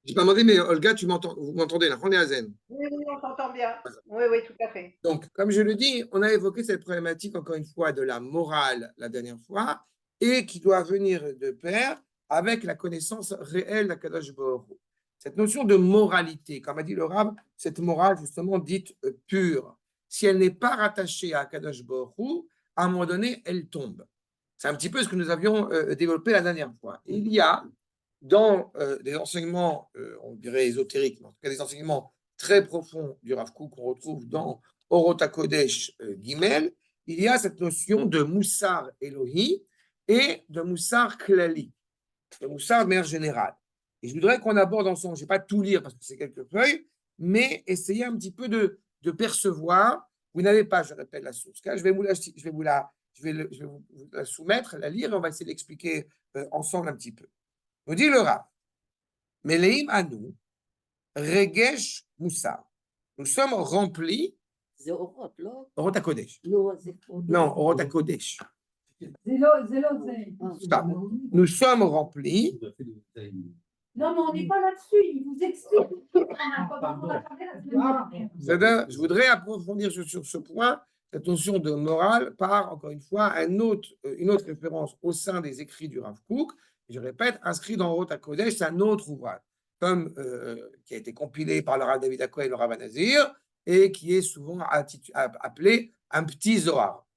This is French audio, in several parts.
Je pas demandé, mais Olga, vous m'entendez là, on est à Zen. Oui, oui, on t'entend bien. Oui, oui, tout à fait. Donc, comme je le dis, on a évoqué cette problématique, encore une fois, de la morale la dernière fois, et qui doit venir de pair avec la connaissance réelle d'Akadosh Baruch Hu. Cette notion de moralité, comme a dit le Rav, cette morale justement dite pure, si elle n'est pas rattachée à Akadosh Baruch Hu, à un moment donné, elle tombe. C'est un petit peu ce que nous avions développé la dernière fois. Il y a dans des enseignements, on dirait ésotériques, mais en tout cas des enseignements très profonds du Rav Kook qu'on retrouve dans Orot HaKodesh Gimel, il y a cette notion de Moussar Elohi et de Moussar Klali, de Moussar de manière générale. Et je voudrais qu'on aborde ensemble, je ne vais pas tout lire parce que c'est quelques feuilles, mais essayer un petit peu de percevoir. Vous n'avez pas, je répète, la source. Je vais vous la soumettre, la lire, et on va essayer d'expliquer ensemble un petit peu. Nous dit le Rav, Meleim Anu, Regesh Moussar. Nous sommes remplis. זה אורות, לא? אורות הקודש. לא, זה עוד. Non, אורות הקודש. זה. Nous sommes remplis. Non, mais on n'est pas là-dessus, il vous explique. Je voudrais approfondir sur ce point, cette notion de morale par, encore une fois, une autre référence au sein des écrits du Rav Kook. Je répète, inscrit dans Orot HaKodesh, c'est un autre ouvrage, comme qui a été compilé par le Rav David HaKohen et le Rav Nazir, et qui est souvent appelé un petit Zohar.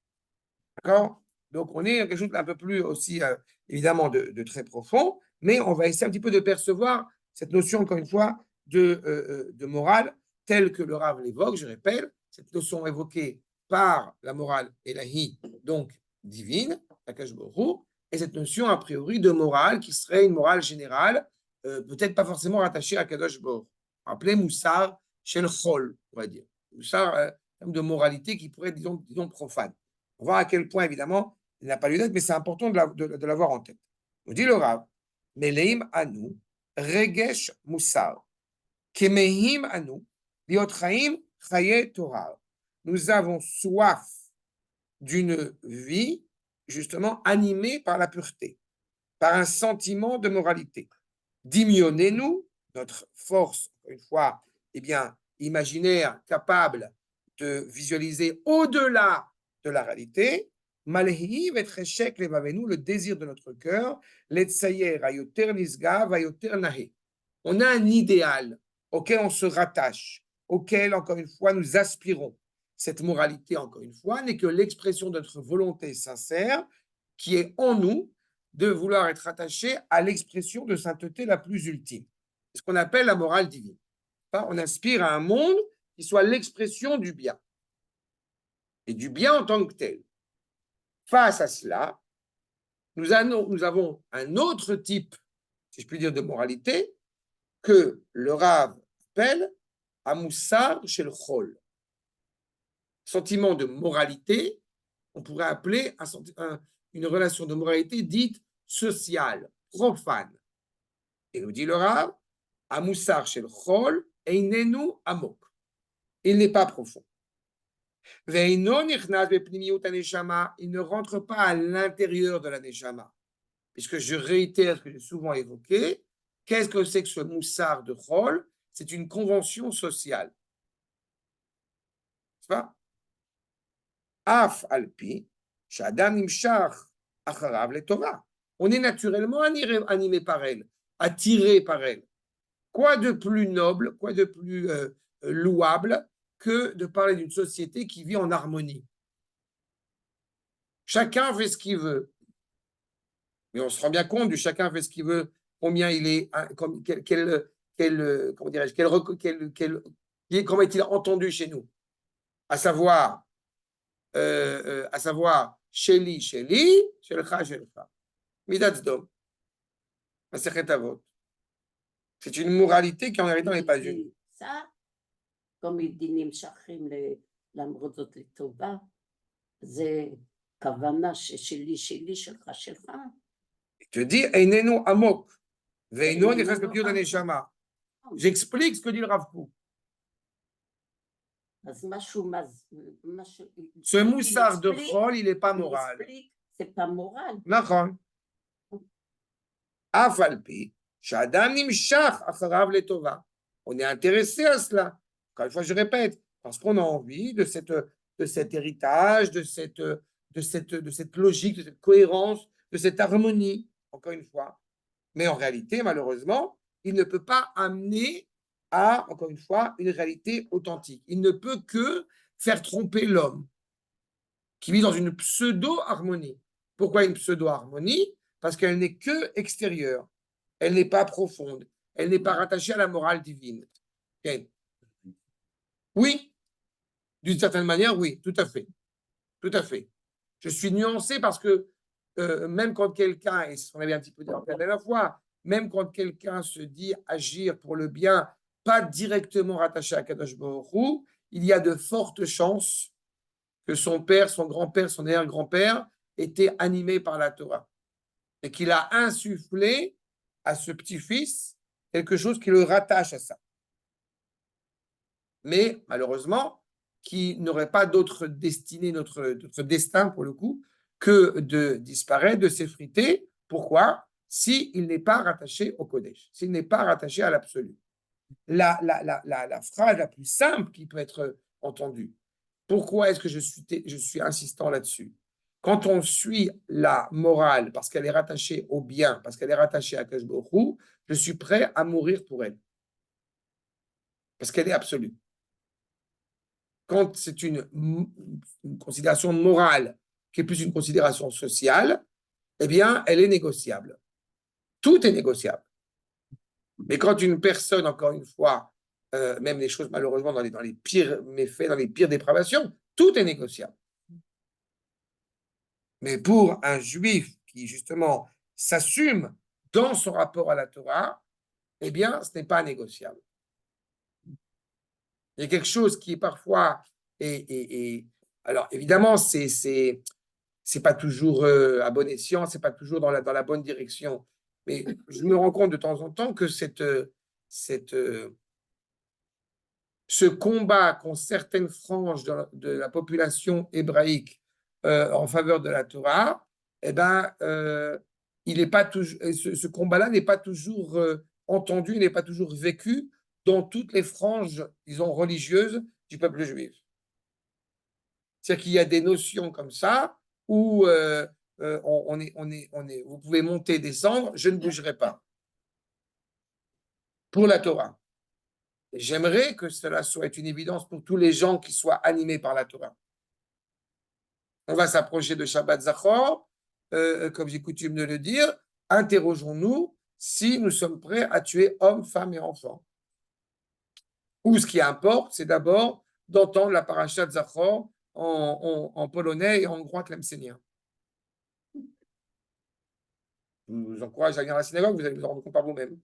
D'accord? Donc, on est quelque chose d'un peu plus aussi, évidemment, de très profond, mais on va essayer un petit peu de percevoir cette notion, encore une fois, de morale, telle que le Rav l'évoque, je répète, cette notion évoquée par la morale Elahi, donc divine, Akash Baruch Hu, et cette notion, a priori, de morale qui serait une morale générale, peut-être pas forcément rattachée à Kadosh Baruch Hu, appelée Moussar Shel Chol, on va dire. Moussar, terme de moralité qui pourrait être, disons profane. On va voir à quel point, évidemment, il n'a pas lieu d'être, mais c'est important de l'avoir en tête. On dit le Rav, Meleim Anu, Regesh Moussar, Kemehim Anu, Liot Chaim Chaye Torah. Nous avons soif d'une vie, justement, animée par la pureté, par un sentiment de moralité. Dimionnez-nous, notre force, une fois, eh bien, imaginaire, capable de visualiser au-delà de la réalité, Malhi vetreshek levavenu, le désir de notre cœur, letsayer ayoter nisgav ayoter nahe. On a un idéal auquel on se rattache, auquel, encore une fois, nous aspirons. Cette moralité, encore une fois, n'est que l'expression de notre volonté sincère qui est en nous de vouloir être attaché à l'expression de sainteté la plus ultime. C'est ce qu'on appelle la morale divine. On aspire à un monde qui soit l'expression du bien. Et du bien en tant que tel. Face à cela, nous avons un autre type, si je puis dire, de moralité que le Rav appelle Amoussar Shel Chol. Sentiment de moralité, on pourrait appeler une relation de moralité dite sociale, profane. Et nous dit le Rav, Amoussar Shel Chol Einenu Amok. Il n'est pas profond. Il ne rentre pas à l'intérieur de la neshama. Puisque je réitère ce que j'ai souvent évoqué, qu'est-ce que c'est que ce moussar de Chol? C'est une convention sociale. C'est pas? Af alpi, shadam nimshach acharav le Torah. On est naturellement animé par elle, attiré par elle. Quoi de plus noble, quoi de plus louable que de parler d'une société qui vit en harmonie. Chacun fait ce qu'il veut. Mais on se rend bien compte du chacun fait ce qu'il veut, combien il est, comment est-il entendu chez nous. À savoir, Sheli, Sheli, Shelcha, Shelcha. Midat Dom. Masechet Avot. C'est une moralité qui en réalité n'est pas une. Ça, comme il dit נמשכים למרות זאת לטובה, זה כוונה ששלי, שלי, שלך, שלך. Je dis, Einenu Amok, Veino Nechas Bepiyot HaNeshama. J'explique ce que dit le Rav Kook. Ce moussard de Chol, il n'est pas moral. C'est pas moral. Nachon. Afalpi, Sha'adam nimshach acharav letova. On est intéressé à cela. Encore une fois, je répète, parce qu'on a envie de cet héritage, de cette logique, de cette cohérence, de cette harmonie, encore une fois. Mais en réalité, malheureusement, il ne peut pas amener à, encore une fois, une réalité authentique. Il ne peut que faire tromper l'homme qui vit dans une pseudo-harmonie. Pourquoi une pseudo-harmonie? Parce qu'elle n'est que extérieure. Elle n'est pas profonde. Elle n'est pas rattachée à la morale divine. Okay. Oui, d'une certaine manière, oui, tout à fait. Tout à fait. Je suis nuancé parce que même quand quelqu'un, et c'est ce qu'on avait un petit peu dit la dernière fois, même quand quelqu'un se dit agir pour le bien, pas directement rattaché à Kadosh Baruch Hu, il y a de fortes chances que son père, son grand-père, son arrière-grand-père étaient animés par la Torah et qu'il a insufflé à ce petit-fils quelque chose qui le rattache à ça. Mais malheureusement, qui n'aurait pas d'autre destinée, notre destin pour le coup, que de disparaître, de s'effriter. Pourquoi? S'il n'est pas rattaché au Kodesh, s'il n'est pas rattaché à l'absolu. La phrase la plus simple qui peut être entendue. Pourquoi est-ce que je suis insistant là-dessus? Quand on suit la morale, parce qu'elle est rattachée au bien, parce qu'elle est rattachée à Kadosh Baruch Hu, je suis prêt à mourir pour elle. Parce qu'elle est absolue. Quand c'est une considération morale, qui est plus une considération sociale, eh bien, elle est négociable. Tout est négociable. Mais quand une personne, encore une fois, même les choses malheureusement dans les pires méfaits, dans les pires dépravations, tout est négociable. Mais pour un juif qui, justement, s'assume dans son rapport à la Torah, eh bien, ce n'est pas négociable. Il y a quelque chose qui est parfois... alors, évidemment, c'est pas toujours à bon escient, c'est pas toujours dans la bonne direction. Mais je me rends compte de temps en temps que ce combat qu'ont certaines franges de la population hébraïque en faveur de la Torah, eh ben, il est pas toujours, ce combat-là n'est pas toujours entendu, n'est pas toujours vécu dans toutes les franges, disons, religieuses du peuple juif. C'est-à-dire qu'il y a des notions comme ça où vous pouvez monter, descendre, je ne bougerai pas. Pour la Torah. J'aimerais que cela soit une évidence pour tous les gens qui soient animés par la Torah. On va s'approcher de Shabbat Zachor, comme j'ai coutume de le dire, interrogeons-nous si nous sommes prêts à tuer hommes, femmes et enfants. Ou ce qui importe, c'est d'abord d'entendre la paracha de Zachor en polonais et en hongrois tlemcenien. Je vous encourage à venir à la synagogue, vous allez vous en rendre compte par vous-même.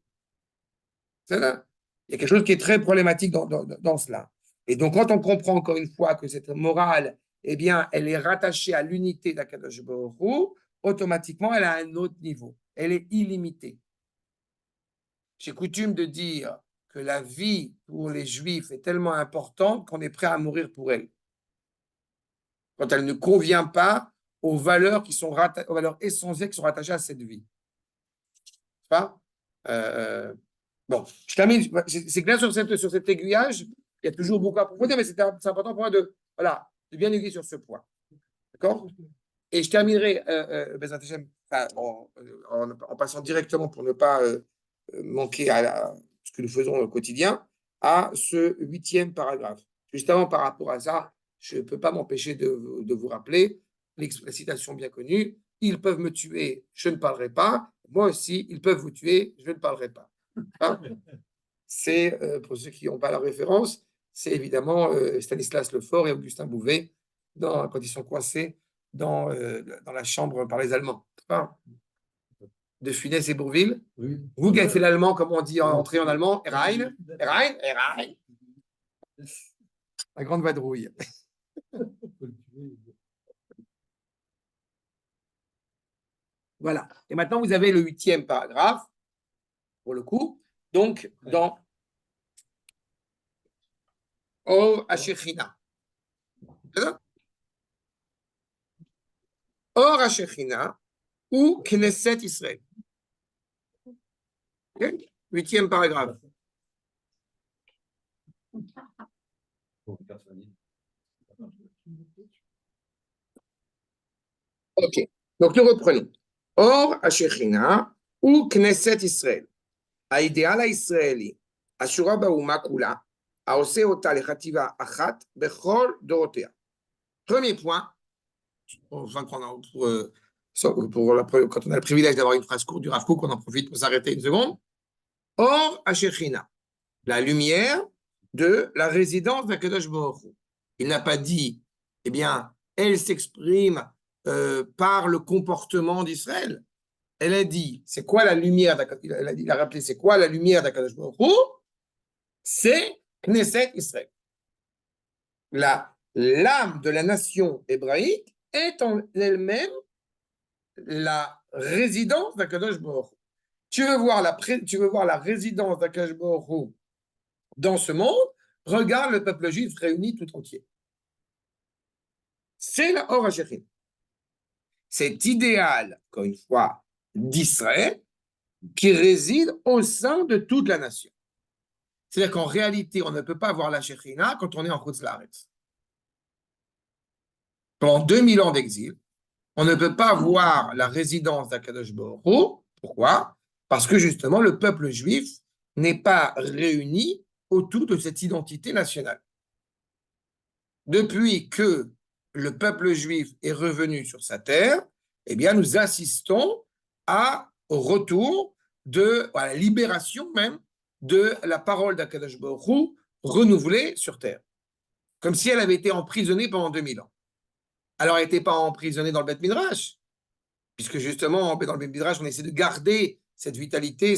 C'est là. Il y a quelque chose qui est très problématique dans cela. Et donc, quand on comprend encore une fois que cette morale, eh bien, elle est rattachée à l'unité d'Akadosh Baruch Hu, automatiquement, elle a un autre niveau. Elle est illimitée. J'ai coutume de dire que la vie pour les Juifs est tellement importante qu'on est prêt à mourir pour elle. Quand elle ne convient pas aux valeurs aux valeurs essentielles qui sont rattachées à cette vie. Pas bon, je termine. C'est clair sur cet aiguillage. Il y a toujours beaucoup à approfondir, mais c'est important pour moi de bien aiguiller sur ce point. D'accord? Et je terminerai en passant directement pour ne pas manquer à ce que nous faisons au quotidien, à ce 8e paragraphe. Juste avant, par rapport à ça, je ne peux pas m'empêcher de vous rappeler la citation bien connue. Ils peuvent me tuer, je ne parlerai pas. Moi aussi, ils peuvent vous tuer, je ne parlerai pas. Hein? C'est, pour ceux qui n'ont pas la référence, c'est évidemment Stanislas Lefort et Augustin Bouvet quand ils sont coincés dans la chambre par les Allemands. Hein? De Funès et Bourvil. Oui. Vous qui avez fait l'allemand, comme on dit entrer en allemand, Herein. La grande vadrouille. Voilà. Et maintenant, vous avez le 8e paragraphe, pour le coup. Donc, dans Or Hashechina. Or Hashechina ou Knesset Israël. Ok. 8e paragraphe. Ok, donc nous reprenons. Or, Ashechina ou Knesset Israël, האידיאל הישראלי, השורה באומה כולה, העושה אותה לחטיבה אחת בכל דורותיה. Premier point, enfin, quand on a le privilège d'avoir une phrase courte du Rav Kook, on en profite pour s'arrêter une seconde. Or, Ashechina, la lumière de la résidence d'Akadosh Baruch Hu. Il n'a pas dit, eh bien, elle s'exprime par le comportement d'Israël. Elle a dit, c'est quoi la lumière il a rappelé, c'est quoi la lumière d'Akadosh Baruch Hu? C'est Knesset Israël. L'âme de la nation hébraïque est en elle-même la résidence d'Akadosh Baruch Hu. Tu veux voir la résidence d'Akadosh Baruch Hu dans ce monde, regarde le peuple juif réuni tout entier. C'est la Or HaShechina. Cet idéal, encore une fois, d'Israël, qui réside au sein de toute la nation. C'est-à-dire qu'en réalité, on ne peut pas voir la Shechina quand on est en Chutz La'aretz. Pendant 2000 ans d'exil, on ne peut pas voir la résidence d'Akadosh Baruch Hu. Pourquoi? Parce que justement, le peuple juif n'est pas réuni autour de cette identité nationale. Depuis que le peuple juif est revenu sur sa terre, eh bien, nous assistons au retour à la libération même de la parole d'Akadosh Baruch Hu renouvelée sur terre. Comme si elle avait été emprisonnée pendant 2000 ans. Alors, elle n'était pas emprisonnée dans le Beth Midrash, puisque justement, dans le Beth Midrash, on essaie de garder cette vitalité,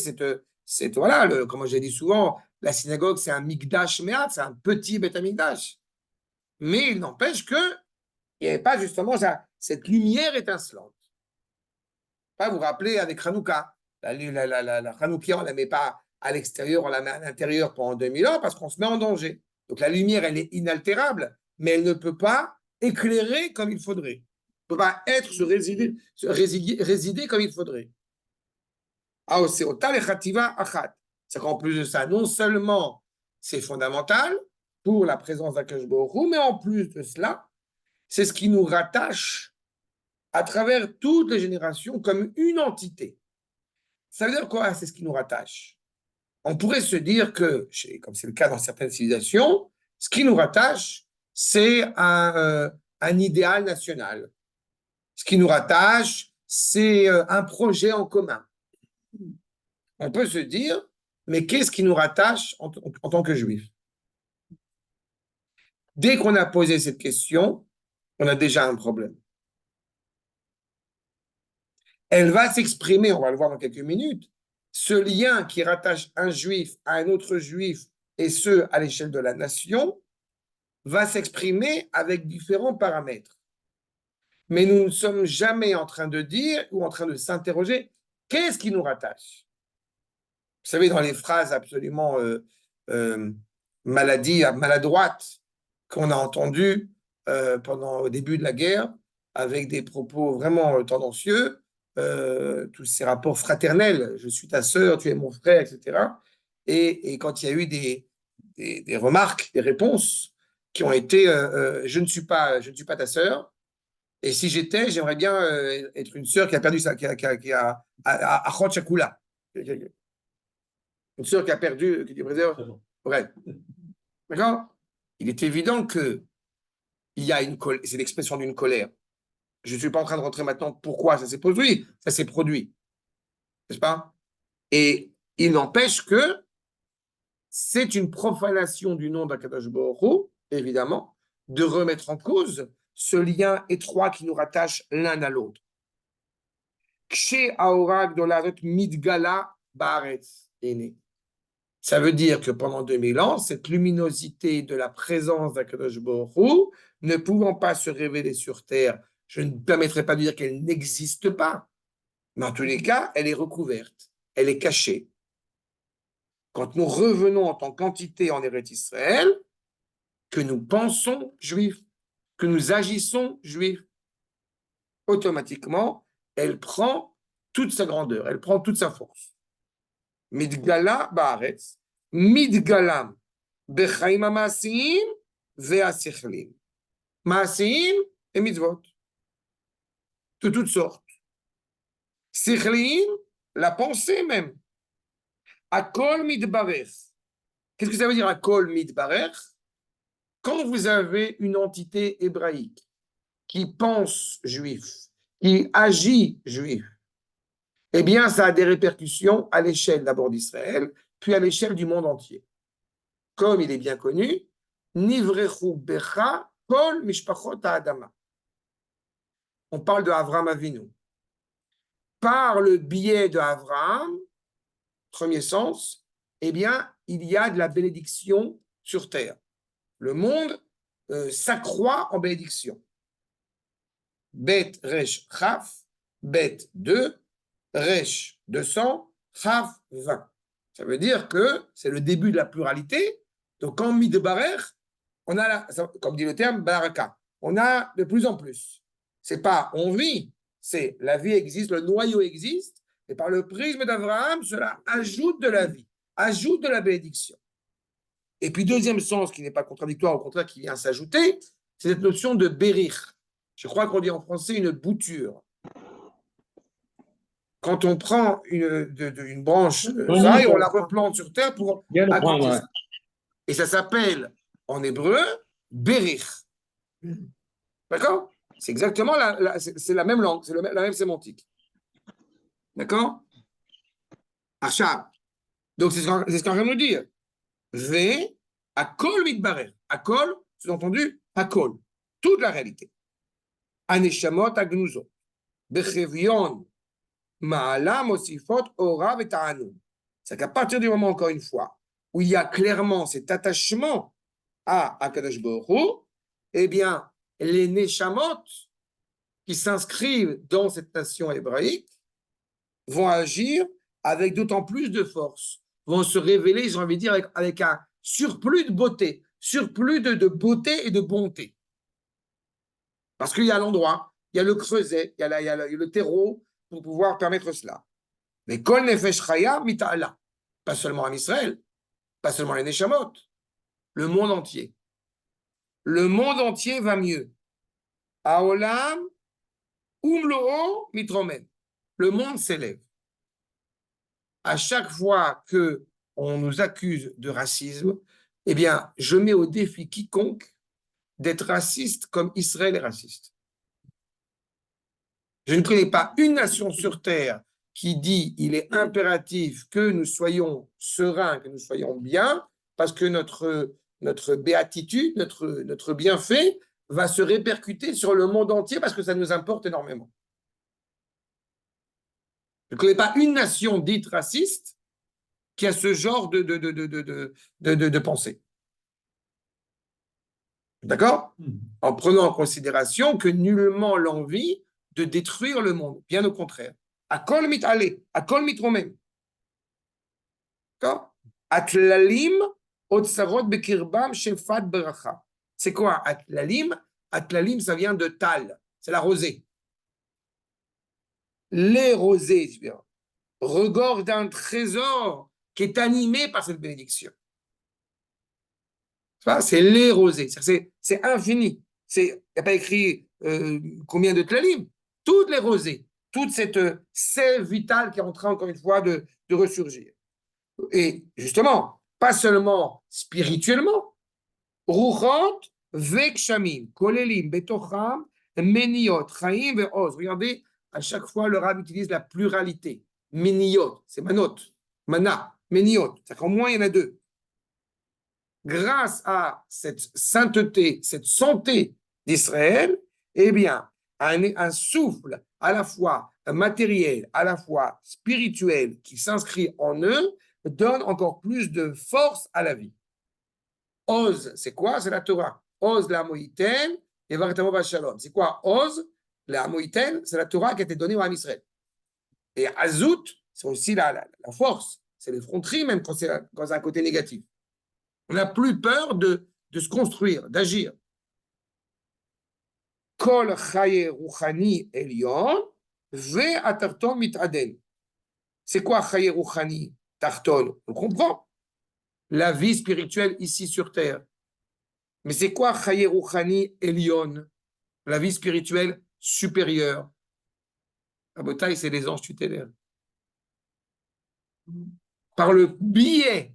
voilà, comme j'ai dit souvent, la synagogue, c'est un Mikdash Me'at, c'est un petit Beth Amikdash. Mais il n'empêche qu'il n'y avait pas justement cette lumière étincelante. Pas vous rappeler avec Hanouka. La Hanoukia, on ne la met pas à l'extérieur, on la met à l'intérieur pendant 2000 ans parce qu'on se met en danger. Donc la lumière, elle est inaltérable, mais elle ne peut pas éclairer comme il faudrait. Elle ne peut pas résider comme il faudrait. C'est qu'en plus de ça, non seulement c'est fondamental pour la présence d'Akadosh Baruch Hu, mais en plus de cela, c'est ce qui nous rattache à travers toutes les générations comme une entité. Ça veut dire quoi? C'est ce qui nous rattache. On pourrait se dire que, comme c'est le cas dans certaines civilisations, ce qui nous rattache, c'est un idéal national. Ce qui nous rattache, c'est un projet en commun. On peut se dire, mais qu'est-ce qui nous rattache en tant que juifs? Dès qu'on a posé cette question, on a déjà un problème. Elle va s'exprimer, on va le voir dans quelques minutes, ce lien qui rattache un juif à un autre juif, et ce, à l'échelle de la nation, va s'exprimer avec différents paramètres. Mais nous ne sommes jamais en train de dire ou en train de s'interroger, qu'est-ce qui nous rattache? Vous savez, dans les phrases absolument maladroites qu'on a entendues pendant le début de la guerre, avec des propos vraiment tendancieux, tous ces rapports fraternels, je suis ta sœur, tu es mon frère, etc. Et quand il y a eu des remarques, des réponses qui ont été je ne suis pas ta sœur, et si j'étais, j'aimerais bien être une sœur qui a perdu qui a Achot Shakula. Une sœur qui a perdu, qui dit ouais. D'accord? Il est évident que il y a c'est l'expression d'une colère. Je ne suis pas en train de rentrer maintenant pourquoi ça s'est produit. Ça s'est produit. N'est-ce pas? Et il n'empêche que c'est une profanation du nom d'Akadosh Baruch Hu, évidemment, de remettre en cause ce lien étroit qui nous rattache l'un à l'autre. Kshe Aorag Dolaret Midgala Baaretz Ene. Ça veut dire que pendant 2000 ans, cette luminosité de la présence d'Akadosh Baruch Hu, ne pouvant pas se révéler sur terre, je ne permettrai pas de dire qu'elle n'existe pas, mais en tous les cas, elle est recouverte, elle est cachée. Quand nous revenons en tant qu'entité en Eretz Israël, que nous pensons juifs, que nous agissons juifs, automatiquement, elle prend toute sa grandeur, elle prend toute sa force. מתגלה בארץ, מתגלם בחיים המעשיים והשכליים. מעשיים et mitzvot, de toutes sortes. שכליים, la pensée même. Akol mitbarech. Qu'est-ce que ça veut dire Akol mitbarech? Quand vous avez une entité hébraïque qui pense juif, qui agit juif, eh bien, ça a des répercussions à l'échelle d'abord d'Israël, puis à l'échelle du monde entier. Comme il est bien connu, Nivrechu becha kol mishpachot ha'adama. On parle de Avraham Avinu. Par le biais de Avraham, premier sens, eh bien, il y a de la bénédiction sur terre. Le monde s'accroît en bénédiction. Bet Resh Chaf, Bet 2, Resh 200, Chaf 20. Ça veut dire que c'est le début de la pluralité. Donc, en Midbarer, on a, comme dit le terme, Baraka, on a de plus en plus. C'est pas on vit, c'est la vie existe, le noyau existe, et par le prisme d'Abraham, cela ajoute de la vie, ajoute de la bénédiction. Et puis, deuxième sens qui n'est pas contradictoire, au contraire, qui vient s'ajouter, c'est cette notion de bérir. Je crois qu'on dit en français une bouture. Quand on prend une branche ça, et on la replante sur terre pour agrandir ça. Et ça s'appelle, en hébreu, bérir. D'accord? C'est exactement c'est la même langue, c'est la même sémantique. D'accord? Achab. Donc, c'est ce qu'on est en train de nous dire. Ve, akol mitbarer. Akol, sous-entendu, akol. Toute la réalité. Aneshamot agnuzot. Bechevion. Ma'ala mosifot ora veta'anun. C'est qu'à partir du moment, encore une fois, où il y a clairement cet attachement à Akadosh Baruch Hu, eh bien, les neshamot qui s'inscrivent dans cette nation hébraïque vont agir avec d'autant plus de force, vont se révéler, j'ai envie de dire, avec un surplus de beauté, surplus de beauté et de bonté. Parce qu'il y a l'endroit, il y a le creuset, il y a le terreau pour pouvoir permettre cela. Mais kol nefesh chaya mita'ala, pas seulement en Israël, pas seulement les neshamot, le monde entier. Le monde entier va mieux. Haolam umlo'o mitromen. Le monde s'élève. À chaque fois qu'on nous accuse de racisme, eh bien, je mets au défi quiconque d'être raciste comme Israël est raciste. Je ne connais pas une nation sur terre qui dit il est impératif que nous soyons sereins, que nous soyons bien, parce que notre béatitude, notre bienfait va se répercuter sur le monde entier parce que ça nous importe énormément. Je ne connais pas une nation dite raciste qui a ce genre de pensée. D'accord? En prenant en considération que nullement l'envie de détruire le monde, bien au contraire. Akol mit'ale, akol mitromem. D'accord? Atlalim otsarot bekirbam shefat beracha. C'est quoi atlalim? Atlalim, ça vient de tal, c'est la rosée. Les rosées, regorgent d'un trésor qui est animé par cette bénédiction. C'est les rosées, c'est infini. Il n'y a pas écrit combien de tlalim. Toutes les rosées, toute cette sève vitale qui est en train, encore une fois, de ressurgir. Et justement, pas seulement spirituellement, ruchot vekshamim, kolelim, betocham, meniot, chaim ve'oz. Regardez, à chaque fois, le Rav utilise la pluralité. Meniot, c'est manot, mana, meniot. C'est-à-dire qu'au moins, il y en a deux. Grâce à cette sainteté, cette santé d'Israël, eh bien, un souffle à la fois matériel, à la fois spirituel qui s'inscrit en eux, donne encore plus de force à la vie. Oz, c'est quoi? C'est la Torah. Oz la moïten et varetamo v'shalom. C'est quoi Oz? La moïten, c'est la Torah qui a été donnée au Ham Israël. Et Azout, c'est aussi la force. C'est l'effronterie même quand c'est un côté négatif. On n'a plus peur de se construire, d'agir. Kol chaye ruchani elyon ve'atarton mitadel. C'est quoi chaye ruchani? Tarton, on comprend. La vie spirituelle ici sur terre. Mais c'est quoi Chaye Rouchani Elion? La vie spirituelle supérieure. La bataille, c'est les anges tutélaires. Par le biais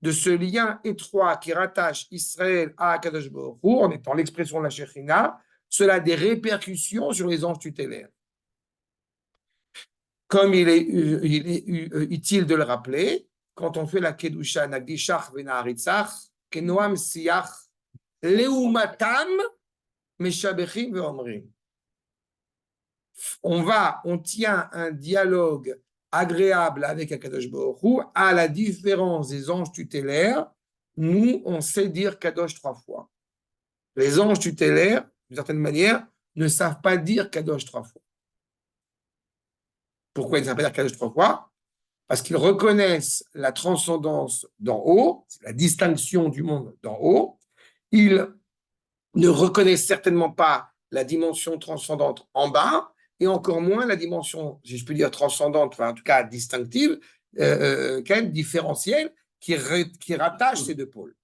de ce lien étroit qui rattache Israël à Akadosh Baruch Hu, en étant l'expression de la Shekhinah, cela a des répercussions sur les anges tutélaires. Comme il est utile de le rappeler, quand on fait la Kedusha Nagdishach Venaharitzach, Kenoam Siach Leumatam Meshabechim Veomrim. On tient un dialogue agréable avec Akadosh Baruch Hu, à la différence des anges tutélaires, nous, on sait dire Kadosh 3 fois. Les anges tutélaires, d'une certaine manière, ne savent pas dire Kadosh 3 fois. Pourquoi ils ne savent pas dire Kadosh 3 fois? Parce qu'ils reconnaissent la transcendance d'en haut, la distinction du monde d'en haut. Ils ne reconnaissent certainement pas la dimension transcendante en bas, et encore moins la dimension, si je peux dire transcendante, enfin en tout cas distinctive, différentielle, qui rattache ces deux pôles.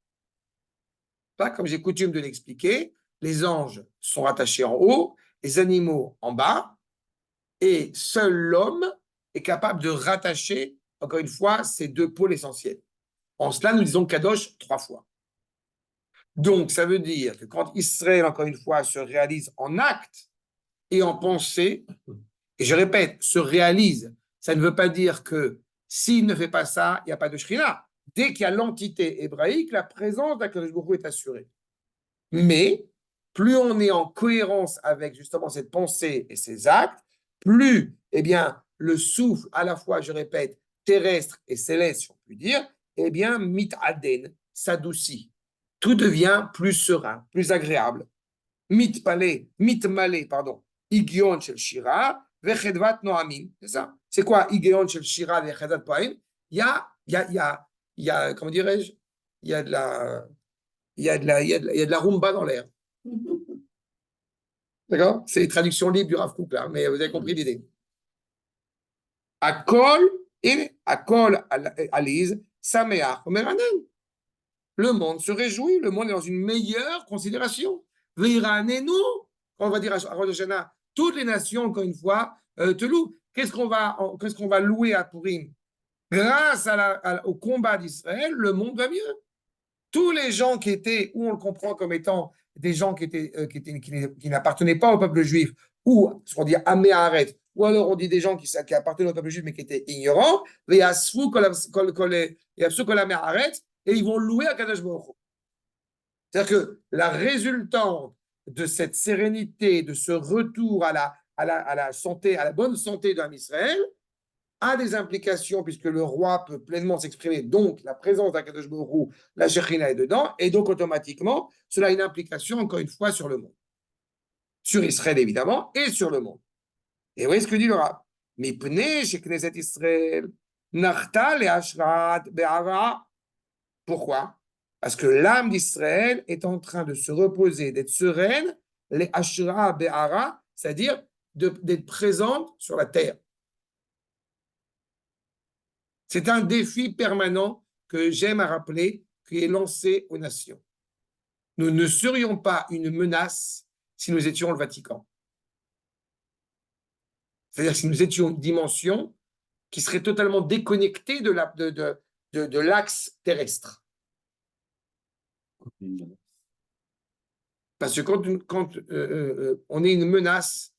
Pas comme j'ai coutume de l'expliquer, les anges sont rattachés en haut, les animaux en bas, et seul l'homme est capable de rattacher, encore une fois, ces deux pôles essentiels. En cela, nous disons Kadosh 3 fois. Donc, ça veut dire que quand Israël, encore une fois, se réalise en acte et en pensée, et je répète, se réalise, ça ne veut pas dire que s'il ne fait pas ça, il n'y a pas de Shrina. Dès qu'il y a l'entité hébraïque, la présence d'Akadosh Baruch Hu est assurée. Mais plus on est en cohérence avec justement cette pensée et ces actes, plus, eh bien, le souffle, à la fois, je répète, terrestre et céleste, si on peut dire, eh bien, mit'aden, s'adoucit. Tout devient plus serein, plus agréable. Mitmale, pardon, Igion shel Shira, vechedvat noamim. C'est ça. C'est quoi Igion shel Shira, vechedvat noamim? Il y a, comment dirais-je, il y a de la rumba dans l'air. D'accord? C'est les traductions libres du Rav Kook, là, mais vous avez compris l'idée. Akol, Aliz, Sameach, Omeranen. Le monde se réjouit, le monde est dans une meilleure considération. Veiranenu, on va dire à Rosh Hashanah, toutes les nations, encore une fois, te louent. Qu'est-ce qu'on va louer à Purim? Grâce au combat d'Israël, le monde va mieux. Tous les gens qui étaient, ou on le comprend comme étant des gens qui n'appartenaient pas au peuple juif, ou ce qu'on dit Améharet, ou alors on dit des gens qui appartenaient au peuple juif mais qui étaient ignorants, et ils vont louer à Kadosh Baruch Hu. C'est-à-dire que la résultante de cette sérénité, de ce retour à la santé, à la bonne santé d'un Israël, a des implications puisque le roi peut pleinement s'exprimer, donc la présence d'Akadosh Baruch Hu, la Shekhinah est dedans, et donc automatiquement, cela a une implication, encore une fois, sur le monde. Sur Israël, évidemment, et sur le monde. Et vous voyez ce que dit le rab. Mipnei shekneset Israël, nachta le'ashrat be'ara. Pourquoi? Parce que l'âme d'Israël est en train de se reposer, d'être sereine, les ashra be'ara, c'est-à-dire d'être présente sur la terre. C'est un défi permanent que j'aime à rappeler, qui est lancé aux nations. Nous ne serions pas une menace si nous étions le Vatican. C'est-à-dire si nous étions une dimension qui serait totalement déconnectée de l'axe terrestre. Parce que quand on est une menace,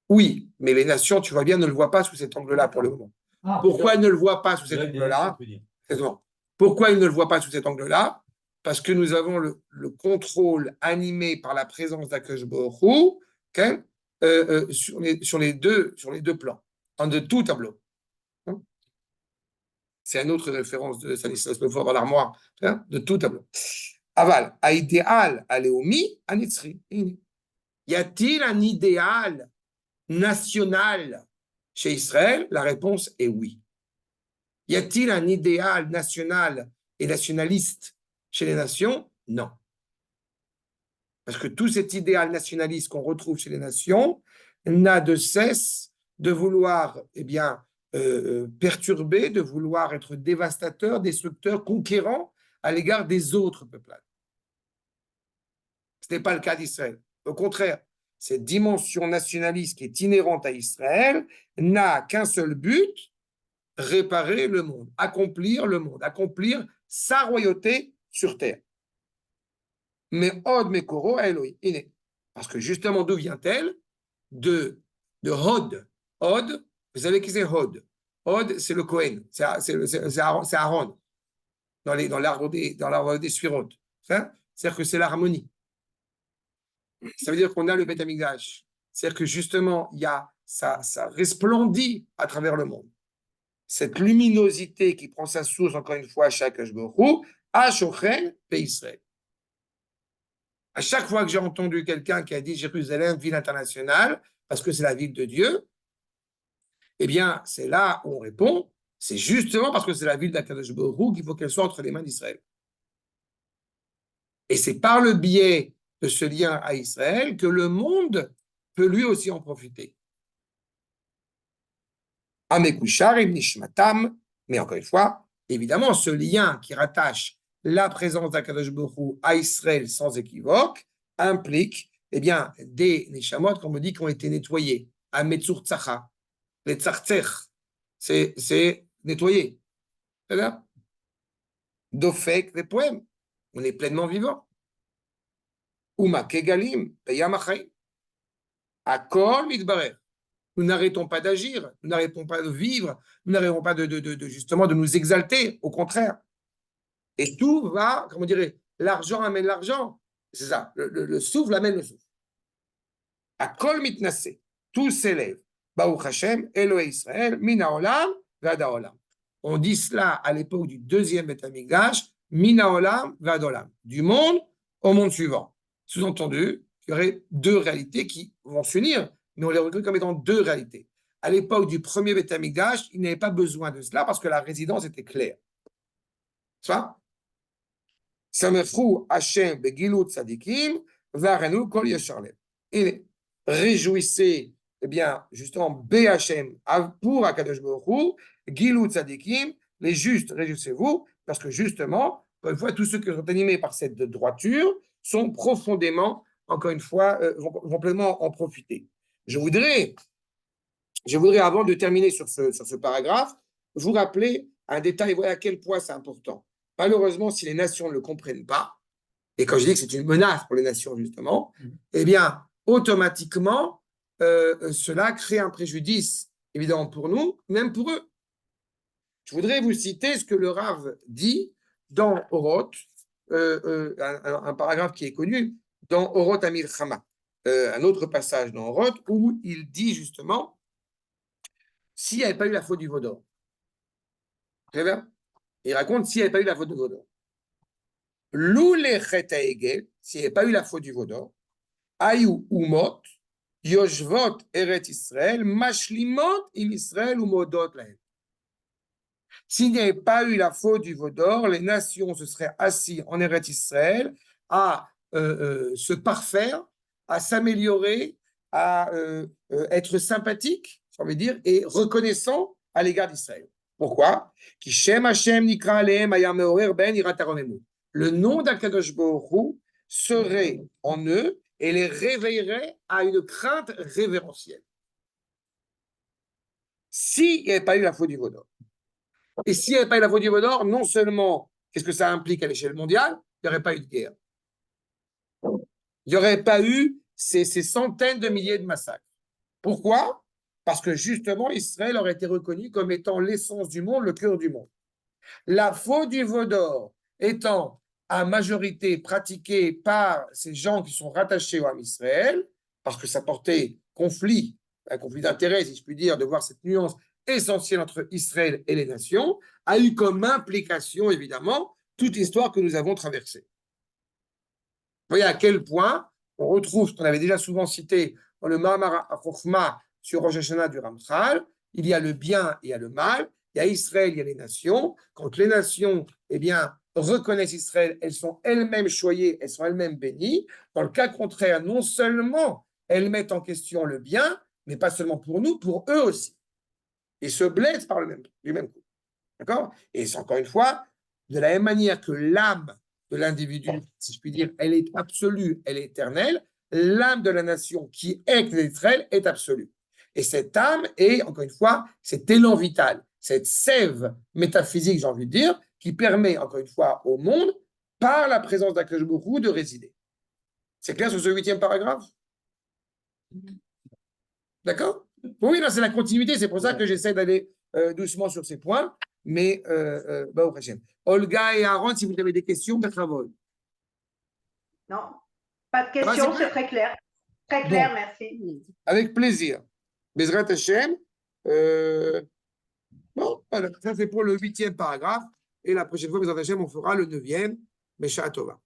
oui, mais les nations, tu vois bien, ne le voient pas sous cet angle-là pour le moment. Pourquoi ils ne le voient pas sous cet angle-là? Pourquoi ils ne le voient pas sous cet angle-là? Parce que nous avons le contrôle animé par la présence d'Akadosh Baruch Hu, okay, sur les deux plans, de tout tableau. C'est une autre référence de Stanislas Lefort dans l'armoire, hein, de tout tableau. Aval, à idéal, à Léomi, à Nitzri. Y a-t-il un idéal national chez Israël? La réponse est oui. Y a-t-il un idéal national et nationaliste chez les nations? Non. Parce que tout cet idéal nationaliste qu'on retrouve chez les nations n'a de cesse de vouloir, eh bien, perturbé, de vouloir être dévastateur, destructeur, conquérant à l'égard des autres peuplades. Ce n'est pas le cas d'Israël. Au contraire, cette dimension nationaliste qui est inhérente à Israël n'a qu'un seul but, réparer le monde, accomplir sa royauté sur terre. Mais Od Mekoro Elohim. Parce que justement, d'où vient-elle? De Hod. Hod, vous savez qui c'est Hod? Hod, c'est le Kohen, c'est Aaron, dans l'arbre des Sphirot. C'est-à-dire que c'est l'harmonie. Ça veut dire qu'on a le Beth Amikdash. C'est-à-dire que justement, ça resplendit à travers le monde. Cette luminosité qui prend sa source, encore une fois, à chaque Ashborou, à Shochen, pays Israël. À chaque fois que j'ai entendu quelqu'un qui a dit Jérusalem, ville internationale, parce que c'est la ville de Dieu, eh bien, c'est là où on répond, c'est justement parce que c'est la ville d'Akadosh Baruch Hu qu'il faut qu'elle soit entre les mains d'Israël. Et c'est par le biais de ce lien à Israël que le monde peut lui aussi en profiter. Amekusharim Nishmatam, mais encore une fois, évidemment, ce lien qui rattache la présence d'Akadosh Baruch Hu à Israël sans équivoque implique des Neshamot, comme on dit, qui ont été nettoyés. Ametzur Tzacha, les Tzartzech, c'est nettoyé. C'est-à-dire Dofek, les poèmes, on est pleinement vivant. Uma Kegalim, Peyam Achayim, Akol Midbarer. Nous n'arrêtons pas d'agir, nous n'arrêtons pas de vivre, nous n'arrêtons pas justement de nous exalter, au contraire. Et tout va, comment on dirait, l'argent amène l'argent. C'est ça, le souffle amène le souffle. Akol mitnase, tout s'élève. Baruch Hashem, Elohei Israël, Mina Olam, Vada Olam. On dit cela à l'époque du deuxième Beth Amikdash, Mina Olam, Vada Olam. Du monde au monde suivant. Sous-entendu, il y aurait deux réalités qui vont s'unir, mais on les reconnaît comme étant deux réalités. À l'époque du premier Beth Amikdash, il n'y avait pas besoin de cela parce que la résidence était claire. C'est ça? Samefrou Hashem begilut tzadikim, varenu kol yesharlev. Et réjouissez, justement, Hashem pour Akadosh Baruch Hu, gilut tzadikim, les justes, réjouissez-vous, parce que justement, encore une fois, tous ceux qui sont animés par cette droiture sont profondément, encore une fois, vont pleinement en profiter. Je voudrais, avant de terminer sur ce paragraphe, vous rappeler un détail, voilà à quel point c'est important. Malheureusement, si les nations ne le comprennent pas, et quand je dis que c'est une menace pour les nations, justement, automatiquement, cela crée un préjudice, évidemment, pour nous, même pour eux. Je voudrais vous citer ce que le Rav dit dans Oroth, un paragraphe qui est connu, dans Oroth Amil Chama, un autre passage dans Oroth, où il dit justement, s'il n'y avait pas eu la faute du Vaudor, très bien. Il raconte s'il n'y avait pas eu la faute du Vaudor. L'oulé cheta egel, s'il n'y avait pas eu la faute du Vaudor, ayou umot, yoshvot eret Israël, mashlimot im Israël ou modot lahem. S'il n'y avait pas eu la faute du Vaudor, les nations se seraient assises en Eret Israël à se parfaire, à s'améliorer, à être sympathique, ça veut dire, et reconnaissant à l'égard d'Israël. Pourquoi? Le nom d'Akadosh Baruch Hu serait en eux et les réveillerait à une crainte révérentielle. S'il n'y avait pas eu la faute du Vaudor. Et s'il n'y avait pas eu la faute du Vaudor, non seulement, qu'est-ce que ça implique à l'échelle mondiale? Il n'y aurait pas eu de guerre. Il n'y aurait pas eu ces centaines de milliers de massacres. Pourquoi? Parce que justement, Israël aurait été reconnu comme étant l'essence du monde, le cœur du monde. La faute du Vaudor étant à majorité pratiquée par ces gens qui sont rattachés au Ham Israël, parce que ça portait conflit, un conflit d'intérêts, si je puis dire, de voir cette nuance essentielle entre Israël et les nations, a eu comme implication, évidemment, toute l'histoire que nous avons traversée. Vous voyez à quel point on retrouve ce qu'on avait déjà souvent cité dans le Mahamar HaChokhmah sur Rosh Hashanah du Ramchal, il y a le bien et il y a le mal, il y a Israël, il y a les nations. Quand les nations, reconnaissent Israël, elles sont elles-mêmes choyées, elles sont elles-mêmes bénies. Dans le cas contraire, non seulement elles mettent en question le bien, mais pas seulement pour nous, pour eux aussi. Ils se blessent par du même coup. D'accord? Et c'est encore une fois, de la même manière que l'âme de l'individu, si je puis dire, elle est absolue, elle est éternelle, l'âme de la nation qui est Israël est absolue. Et cette âme est, encore une fois, cet élan vital, cette sève métaphysique, j'ai envie de dire, qui permet, encore une fois, au monde, par la présence d'Akadosh Baruch Hu, de résider. C'est clair sur ce 8e paragraphe? D'accord? Oui, c'est la continuité, c'est pour ça que j'essaie d'aller doucement sur ces points, mais au Hashem. Olga et Aaron, si vous avez des questions, Bertravol. Non, pas de questions, c'est très clair. Très clair, merci. Avec plaisir. Bezrat Hashem. Bon, voilà, ça c'est pour le 8e paragraphe, et la prochaine fois, Bezrat Hashem, on fera le 9e, Mesha Tova.